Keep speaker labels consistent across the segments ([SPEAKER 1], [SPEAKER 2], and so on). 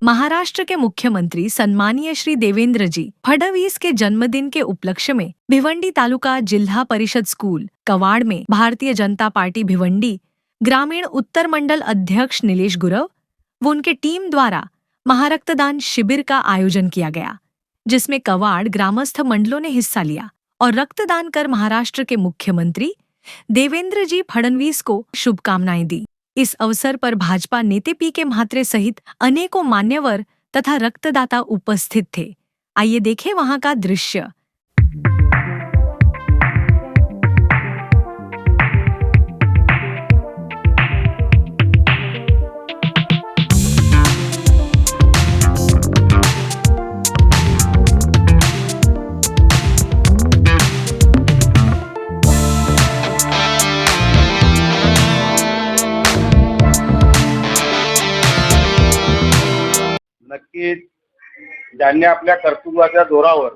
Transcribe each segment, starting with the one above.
[SPEAKER 1] महाराष्ट्र के मुख्यमंत्री सम्मानीय श्री देवेंद्र जी फडणवीस के जन्मदिन के उपलक्ष्य में भिवंडी तालुका जिला परिषद स्कूल कवाड़ में भारतीय जनता पार्टी भिवंडी ग्रामीण उत्तर मंडल अध्यक्ष नीलेश गुरव व उनके टीम द्वारा महारक्तदान शिविर का आयोजन किया गया, जिसमें कवाड़ ग्रामस्थ मंडलों ने हिस्सा लिया और रक्तदान कर महाराष्ट्र के मुख्यमंत्री देवेंद्र जी फडणवीस को शुभकामनाएं दी। इस अवसर पर भाजपा नेते पी.के. म्हात्रे सहित अनेकों मान्यवर तथा रक्तदाता उपस्थित थे। आइए देखें वहां का दृश्य।
[SPEAKER 2] नक्कीच ज्यांनी आपल्या कर्तृत्वाच्या जोरावर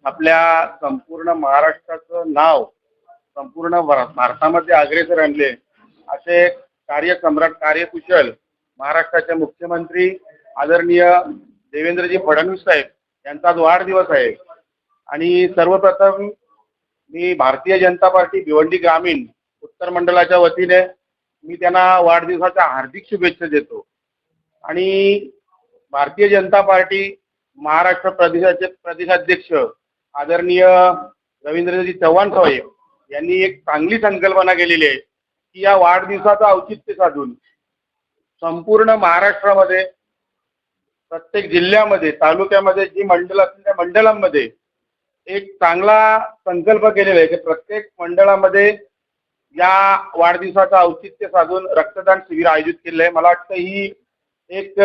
[SPEAKER 2] आपल्या संपूर्ण महाराष्ट्राचं नाव संपूर्ण भारतामध्ये अग्रेसर आणले असे कार्यसम्राट कार्यकुशल महाराष्ट्राचे मुख्यमंत्री आदरणीय देवेंद्रजी फडणवीस साहेब यांचा आज वाढदिवस आहे। आणि सर्वप्रथम मी भारतीय जनता पार्टी भिवंडी ग्रामीण उत्तर मंडलाच्या वतीने मी त्यांना वाढदिवसाच्या हार्दिक शुभेच्छा देतो। आणि भारतीय जनता पार्टी महाराष्ट्र प्रदेशाचे प्रदेशाध्यक्ष आदरणीय रवींद्रजी चव्हाण साहेब यांनी एक चांगली संकल्पना केलेली आहे की या वाढदिवसाचं औचित्य साधून संपूर्ण महाराष्ट्रामध्ये प्रत्येक जिल्ह्यामध्ये तालुक्यामध्ये जी मंडळ असतील त्या मंडळांमध्ये एक चांगला संकल्प केलेला आहे की प्रत्येक मंडळामध्ये या वाढदिवसाचं औचित्य साधून रक्तदान शिबिर आयोजित केलेलं आहे। मला वाटतं ही एक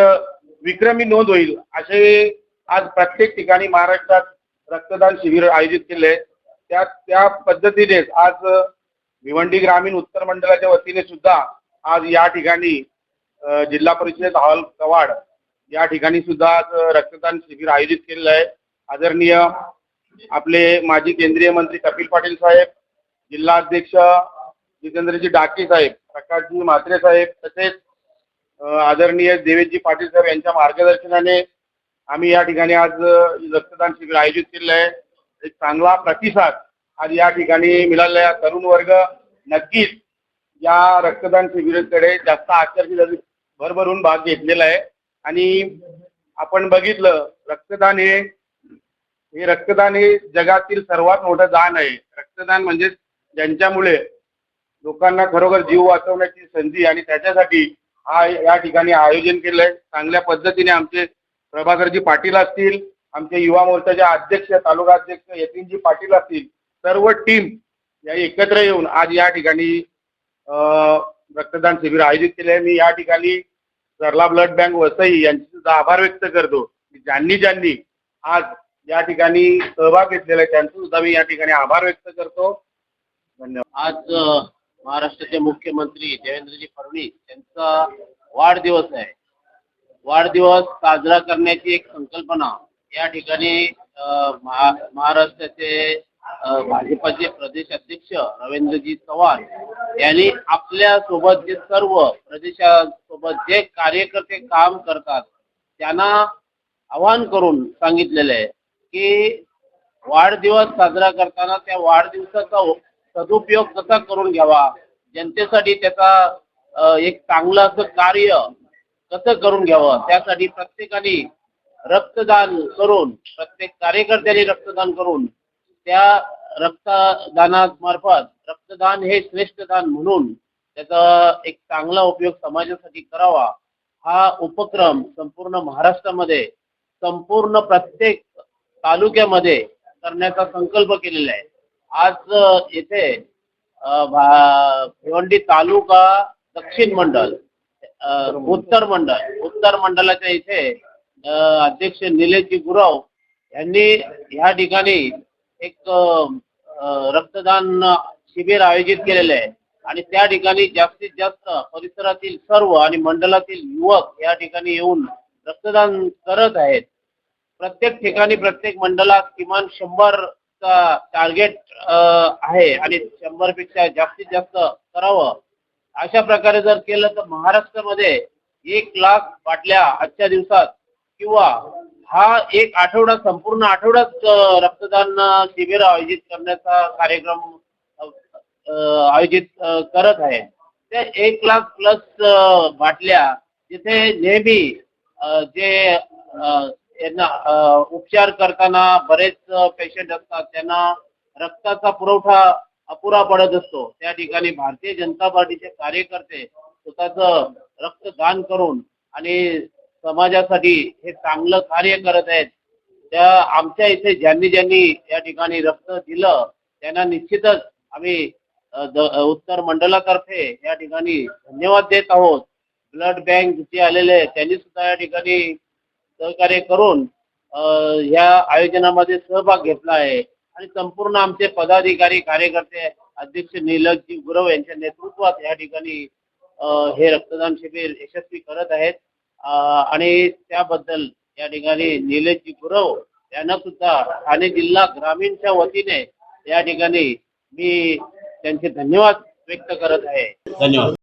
[SPEAKER 2] विक्रमी नोंद होईल असे आज प्रत्येक ठिकाणी महाराष्ट्रात रक्तदान शिबिर आयोजित केले। त्या पद्धतीनेच आज भिवंडी ग्रामीण उत्तर मंडळाच्या वतीने सुद्धा आज या ठिकाणी जिल्हा परिषद हॉल कवाड या ठिकाणी सुद्धा आज रक्तदान शिबिर आयोजित केलेलं आहे। आदरणीय आपले माजी केंद्रीय मंत्री कपिल पाटील साहेब, जिल्हा अध्यक्ष जितेंद्रजी डाके साहेब, प्रकाशजी म्हात्रे साहेब तसेच आदरणीय देवेंद्रजी पाटील साहेब यांच्या मार्गदर्शनाने आम्ही या ठिकाणी आज रक्तदान शिबिर आयोजित केलेलं आहे। एक चांगला प्रतिसाद आज या ठिकाणी मिळालेला आहे। तरुण वर्ग नक्कीच या रक्तदान शिबिराकडे जास्त आकर्षित भरभरून भाग घेतलेला आहे। आणि आपण बघितलं रक्तदान हे जगातील सर्वात मोठं दान आहे। रक्तदान म्हणजे ज्यांच्यामुळे लोकांना खरोखर जीव वाचवण्याची संधी आणि त्याच्यासाठी हा या ठिकाणी आयोजन केलंय। चांगल्या पद्धतीने आमचे प्रभाकरजी पाटील असतील, आमचे युवा मोर्चाचे अध्यक्ष तालुका अध्यक्ष यतीनजी पाटील असतील, सर्व टीम या एकत्र येऊन आज या ठिकाणी रक्तदान शिबिर आयोजित केले आहे। मी या ठिकाणी सरला ब्लड बँक वसई यांचे सुद्धा आभार व्यक्त करतो। ज्यांनी आज या ठिकाणी सहभाग घेतलेला आहे त्यांचे सुद्धा मी या ठिकाणी आभार व्यक्त करतो। धन्यवाद।
[SPEAKER 3] आज महाराष्ट्राचे मुख्यमंत्री देवेंद्रजी फडणवीस यांचा वाढदिवस आहे। वाढदिवस साजरा करण्याची एक संकल्पना या ठिकाणी महाराष्ट्राचे भाजपचे प्रदेश अध्यक्ष रवींद्रजी चव्हाण यांनी आपल्या सोबत जे सर्व प्रदेशासोबत जे कार्यकर्ते काम करतात त्यांना आवाहन करून सांगितलेलं आहे की वाढदिवस साजरा करताना त्या वाढदिवसाचा सदुपयोग कसा करून घ्यावा, जनतेसाठी त्याचा एक चांगलं असं कार्य कसं करून घ्यावं, त्यासाठी प्रत्येकाने रक्तदान करून प्रत्येक कार्यकर्त्यांनी रक्तदान करून त्या रक्तदानामार्फत रक्तदान हे श्रेष्ठ दान म्हणून त्याचा एक चांगला उपयोग समाजासाठी करावा हा उपक्रम संपूर्ण महाराष्ट्रामध्ये संपूर्ण प्रत्येक तालुक्यामध्ये करण्याचा संकल्प केलेला आहे। आज येथे भिवंडी तालुका दक्षिण मंडल उत्तर मंडलाच्या इथे अध्यक्ष नीलेशजी गुरव यांनी या ठिकाणी एक रक्तदान शिबिर आयोजित केलेले आहे आणि त्या ठिकाणी जास्तीत जास्त परिसरातील सर्व आणि मंडलातील युवक या ठिकाणी येऊन रक्तदान करत आहेत। प्रत्येक ठिकाणी प्रत्येक मंडलात किमान 100 टार्गेट आहे आणि 100 पेक्षा जास्तीत जास्त करावं। अशा प्रकारे जर केलं तर महाराष्ट्रामध्ये 1,00,000 बाटल्या आजच्या दिवसात किंवा हा एक आठवडा संपूर्ण आठवड्यात रक्तदान शिबिर आयोजित करण्याचा कार्यक्रम आयोजित करत आहे. त्या 1,00,000 प्लस बाटल्या जिथे नेहमी जे यांना उपचार करताना बरेच पेशंट असतात, त्यांना रक्ताचा पुरवठा अपुरा पडत असतो. त्या ठिकाणी भारतीय जनता पार्टीचे कार्यकर्ते स्वतःचं रक्तदान करून आणि समाजासाठी हे चांगलं कार्य करत आहेत. त्या आमच्या इथे ज्यांनी ज्यांनी या ठिकाणी रक्त दिलं त्यांना निश्चितच आम्ही उत्तर मंडलातर्फे या ठिकाणी धन्यवाद देत आहोत. ब्लड बँक जे आलेले त्यांनी सुद्धा या ठिकाणी सहकार्य करून या आयोजनामध्ये सहभाग घेतला आहे आणि संपूर्ण आमचे पदाधिकारी कार्यकर्ते अध्यक्ष नीलजी गुरव यांच्या नेतृत्वात या ठिकाणी हे रक्तदान शिबिर यशस्वी करत आहेत आणि त्याबद्दल या ठिकाणी नीलजी गुरव यांना सुद्धा ठाणे जिल्हा ग्रामीणच्या वतीने या ठिकाणी मी त्यांचे धन्यवाद व्यक्त करत आहे.
[SPEAKER 4] धन्यवाद.